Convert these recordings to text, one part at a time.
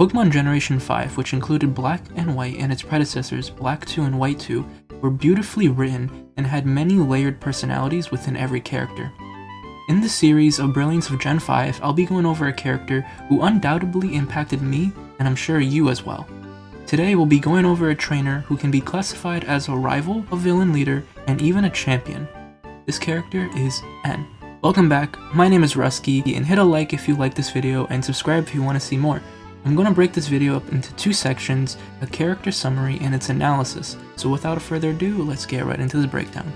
Pokemon Generation 5, which included Black and White and its predecessors, Black 2 and White 2, were beautifully written and had many layered personalities within every character. In the series of Brilliance of Gen 5, I'll be going over a character who undoubtedly impacted me, and I'm sure you as well. Today we'll be going over a trainer who can be classified as a rival, a villain leader, and even a champion. This character is N. Welcome back, my name is Rusky, and hit a like if you like this video and subscribe if you want to see more. I'm going to break this video up into two sections, a character summary and its analysis, so without further ado, let's get right into the breakdown.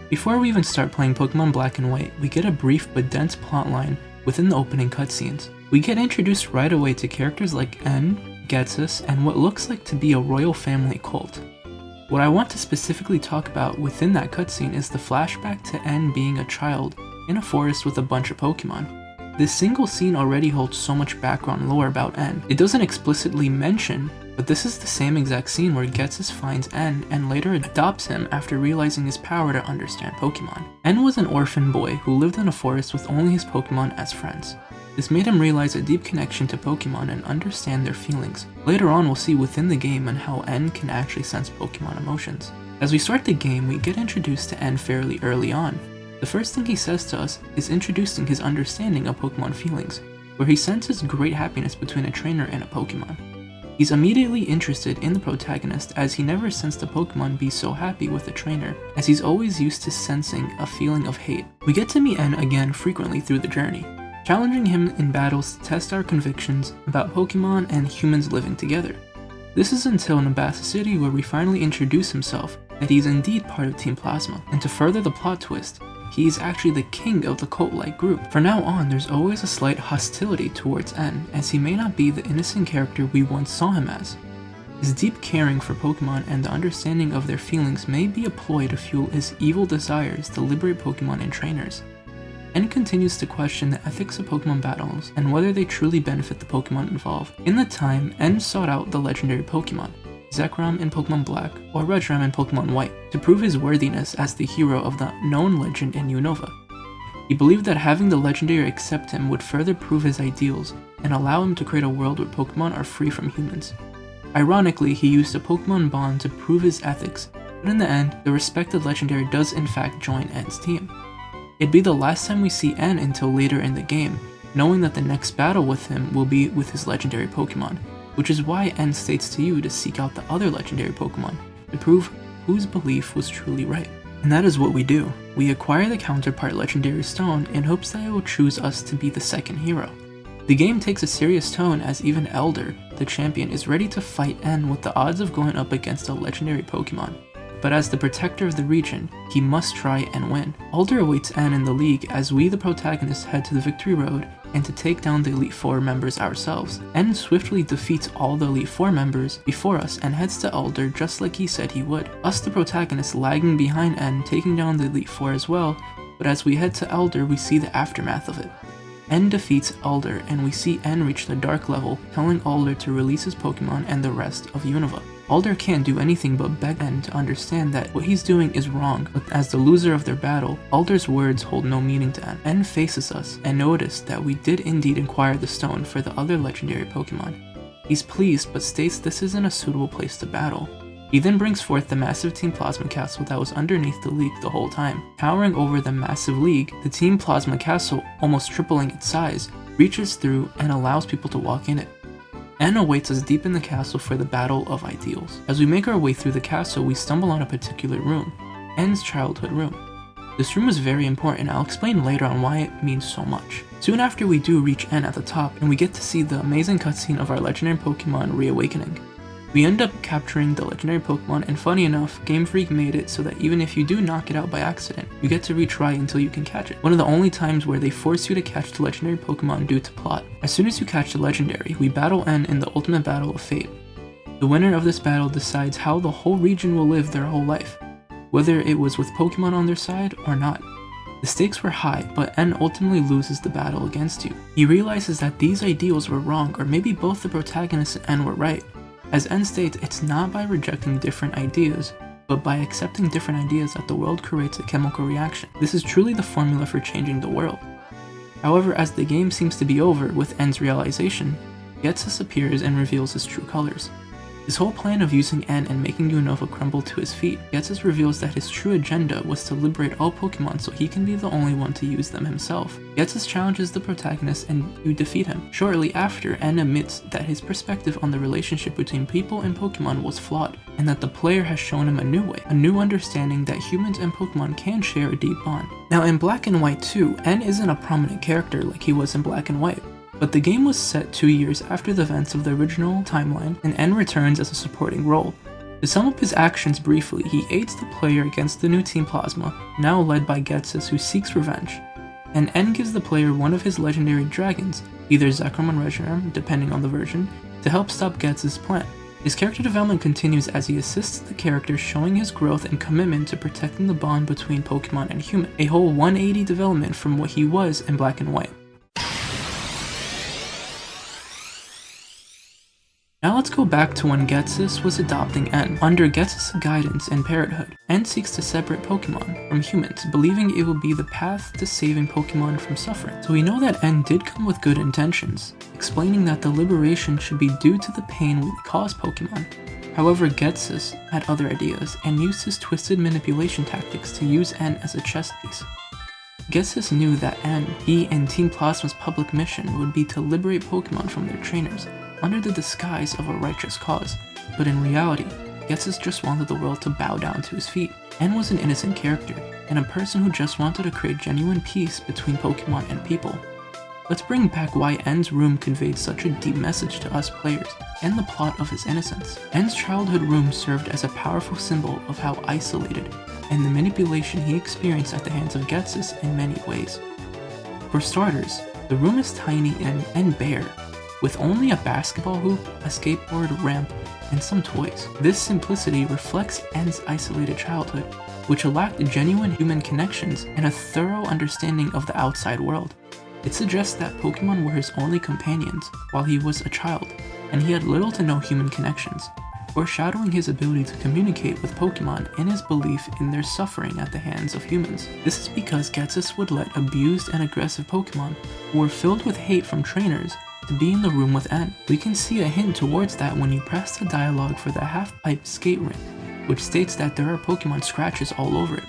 Before we even start playing Pokemon Black and White, we get a brief but dense plotline within the opening cutscenes. We get introduced right away to characters like N, Ghetsis, and what looks like to be a royal family cult. What I want to specifically talk about within that cutscene is the flashback to N being a child in a forest with a bunch of Pokemon. This single scene already holds so much background lore about N. It doesn't explicitly mention, but this is the same exact scene where Ghetsis finds N and later adopts him after realizing his power to understand Pokemon. N was an orphan boy who lived in a forest with only his Pokemon as friends. This made him realize a deep connection to Pokemon and understand their feelings. Later on we'll see within the game and how N can actually sense Pokemon emotions. As we start the game, we get introduced to N fairly early on. The first thing he says to us is introducing his understanding of Pokemon feelings, where he senses great happiness between a trainer and a Pokemon. He's immediately interested in the protagonist as he never sensed a Pokemon be so happy with a trainer, as he's always used to sensing a feeling of hate. We get to meet N again frequently through the journey, challenging him in battles to test our convictions about Pokemon and humans living together. This is until Nabasa City where we finally introduce himself that he's indeed part of Team Plasma, and to further the plot twist, he is actually the king of the cult-like group. From now on, there's always a slight hostility towards N, as he may not be the innocent character we once saw him as. His deep caring for Pokemon and the understanding of their feelings may be a ploy to fuel his evil desires to liberate Pokemon and trainers. N continues to question the ethics of Pokemon battles and whether they truly benefit the Pokemon involved. In the time, N sought out the legendary Pokemon, Zekrom in Pokemon Black, or Redram in Pokemon White, to prove his worthiness as the hero of the known legend in Unova. He believed that having the legendary accept him would further prove his ideals and allow him to create a world where Pokemon are free from humans. Ironically, he used a Pokemon bond to prove his ethics, but in the end, the respected legendary does in fact join N's team. It'd be the last time we see N until later in the game, knowing that the next battle with him will be with his legendary Pokemon, which is why N states to you to seek out the other legendary Pokemon to prove whose belief was truly right. And that is what we do. We acquire the counterpart legendary stone in hopes that it will choose us to be the second hero. The game takes a serious tone as even Elder, the champion, is ready to fight N with the odds of going up against a legendary Pokemon. But as the protector of the region, he must try and win. Alder awaits N in the league as we the protagonists head to the Victory Road and to take down the Elite Four members ourselves. N swiftly defeats all the Elite Four members before us and heads to Alder just like he said he would. Us the protagonists lagging behind N, taking down the Elite Four as well, but as we head to Alder we see the aftermath of it. N defeats Alder and we see N reach the dark level, telling Alder to release his Pokemon and the rest of Unova. Alder can't do anything but beg N to understand that what he's doing is wrong, but as the loser of their battle, Alder's words hold no meaning to N. N faces us and noticed that we did indeed acquire the stone for the other legendary Pokemon. He's pleased but states this isn't a suitable place to battle. He then brings forth the massive Team Plasma Castle that was underneath the league the whole time. Towering over the massive league, the Team Plasma Castle, almost tripling its size, reaches through and allows people to walk in it. N awaits us deep in the castle for the Battle of Ideals. As we make our way through the castle, we stumble on a particular room, N's childhood room. This room is very important, and I'll explain later on why it means so much. Soon after we do reach N at the top, and we get to see the amazing cutscene of our legendary Pokemon reawakening. We end up capturing the legendary Pokemon, and funny enough, Game Freak made it so that even if you do knock it out by accident, you get to retry until you can catch it. One of the only times where they force you to catch the legendary Pokemon due to plot. As soon as you catch the legendary, we battle N in the ultimate battle of fate. The winner of this battle decides how the whole region will live their whole life, whether it was with Pokemon on their side or not. The stakes were high, but N ultimately loses the battle against you. He realizes that these ideals were wrong, or maybe both the protagonist and N were right. As N states, it's not by rejecting different ideas, but by accepting different ideas that the world creates a chemical reaction. This is truly the formula for changing the world. However, as the game seems to be over with N's realization, Ghetsis appears and reveals his true colors. His whole plan of using N and making Unova crumble to his feet, Ghetsis reveals that his true agenda was to liberate all Pokemon so he can be the only one to use them himself. Ghetsis challenges the protagonist and you defeat him. Shortly after, N admits that his perspective on the relationship between people and Pokemon was flawed, and that the player has shown him a new way, a new understanding that humans and Pokemon can share a deep bond. Now in Black and White 2, N isn't a prominent character like he was in Black and White. But the game was set 2 years after the events of the original timeline, and N returns as a supporting role. To sum up his actions briefly, he aids the player against the new Team Plasma, now led by Ghetsis, who seeks revenge. And N gives the player one of his legendary dragons, either Zekrom or Reshiram, depending on the version, to help stop Ghetsis' plan. His character development continues as he assists the character, showing his growth and commitment to protecting the bond between Pokemon and human, a whole 180 development from what he was in Black and White. Now let's go back to when Ghetsis was adopting N. Under Ghetsis' guidance and parenthood, N seeks to separate Pokemon from humans, believing it will be the path to saving Pokemon from suffering. So we know that N did come with good intentions, explaining that the liberation should be due to the pain we cause Pokemon. However, Ghetsis had other ideas and used his twisted manipulation tactics to use N as a chess piece. Ghetsis knew that N, he, and Team Plasma's public mission would be to liberate Pokemon from their trainers, under the disguise of a righteous cause, but in reality, Ghetsis just wanted the world to bow down to his feet. N was an innocent character, and a person who just wanted to create genuine peace between Pokemon and people. Let's bring back why N's room conveyed such a deep message to us players, and the plot of his innocence. N's childhood room served as a powerful symbol of how isolated, and the manipulation he experienced at the hands of Ghetsis in many ways. For starters, the room is tiny and bare, with only a basketball hoop, a skateboard, ramp, and some toys. This simplicity reflects N's isolated childhood, which lacked genuine human connections and a thorough understanding of the outside world. It suggests that Pokemon were his only companions while he was a child, and he had little to no human connections, foreshadowing his ability to communicate with Pokemon and his belief in their suffering at the hands of humans. This is because Ghetsis would let abused and aggressive Pokemon, who were filled with hate from trainers, to be in the room with N. We can see a hint towards that when you press the dialogue for the half-pipe skate rink, which states that there are Pokemon scratches all over it.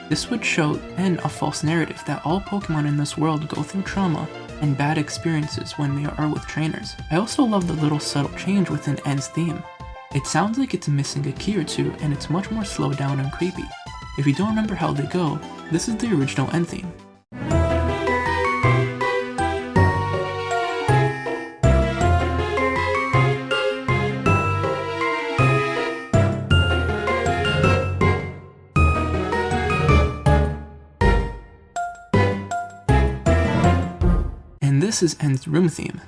This would show N a false narrative that all Pokemon in this world go through trauma and bad experiences when they are with trainers. I also love the little subtle change within N's theme. It sounds like it's missing a key or two, and it's much more slowed down and creepy. If you don't remember how they go, this is the original N theme. And this is N's room theme.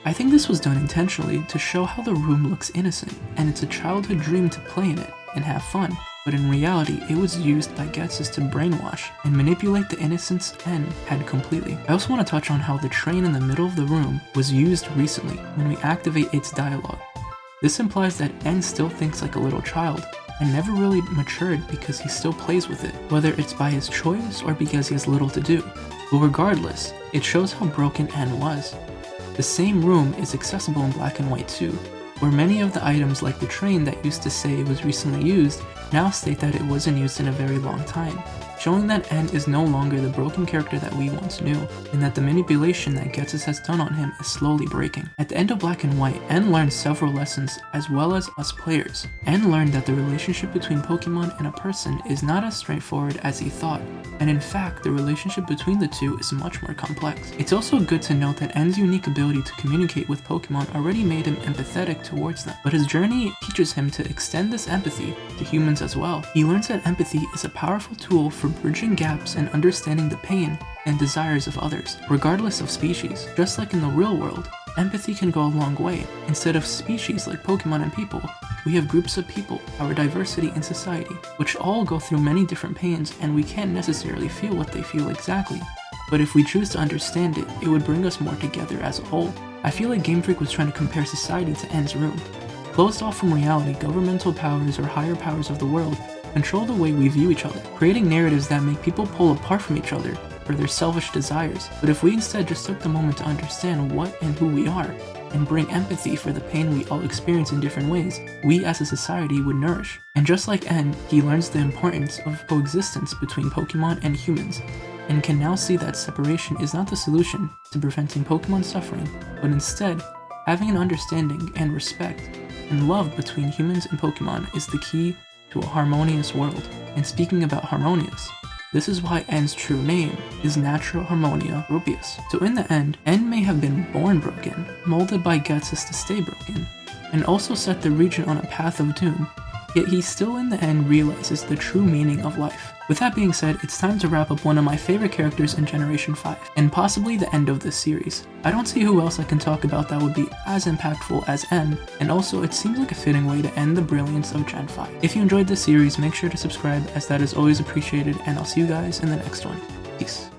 I think this was done intentionally to show how the room looks innocent, and it's a childhood dream to play in it and have fun, but in reality it was used by Ghetsis to brainwash and manipulate the innocence N had completely. I also want to touch on how the train in the middle of the room was used recently when we activate its dialogue. This implies that N still thinks like a little child, and never really matured because he still plays with it, whether it's by his choice or because he has little to do. But regardless, it shows how broken N was. The same room is accessible in Black and White too, where many of the items like the train that used to say it was recently used now state that it wasn't used in a very long time, showing that N is no longer the broken character that we once knew, and that the manipulation that Ghetsis has done on him is slowly breaking. At the end of Black and White, N learned several lessons as well as us players. N learned that the relationship between Pokemon and a person is not as straightforward as he thought, and in fact the relationship between the two is much more complex. It's also good to note that N's unique ability to communicate with Pokemon already made him empathetic towards them, but his journey teaches him to extend this empathy to humans as well. He learns that empathy is a powerful tool for bridging gaps and understanding the pain and desires of others, regardless of species. Just like in the real world, empathy can go a long way. Instead of species like Pokemon and people, We have groups of people, our diversity in society, which all go through many different pains and we can't necessarily feel what they feel exactly. But if we choose to understand it, it would bring us more together as a whole. I feel like Game Freak was trying to compare society to N's room. Closed off from reality, governmental powers or higher powers of the world control the way we view each other, creating narratives that make people pull apart from each other for their selfish desires. But if we instead just took the moment to understand what and who we are, and bring empathy for the pain we all experience in different ways, we as a society would nourish. And just like N, he learns the importance of coexistence between Pokemon and humans, and can now see that separation is not the solution to preventing Pokemon suffering, but instead, having an understanding and respect and love between humans and Pokemon is the key to a harmonious world. And speaking about harmonious, this is why N's true name is Natural Harmonia Rupius. So in the end, N may have been born broken, molded by Ghetsis to stay broken, and also set the region on a path of doom, yet he still in the end realizes the true meaning of life. With that being said, it's time to wrap up one of my favorite characters in Generation 5, and possibly the end of this series. I don't see who else I can talk about that would be as impactful as N, and also it seems like a fitting way to end the Brilliance of Gen 5. If you enjoyed this series, make sure to subscribe as that is always appreciated, and I'll see you guys in the next one. Peace.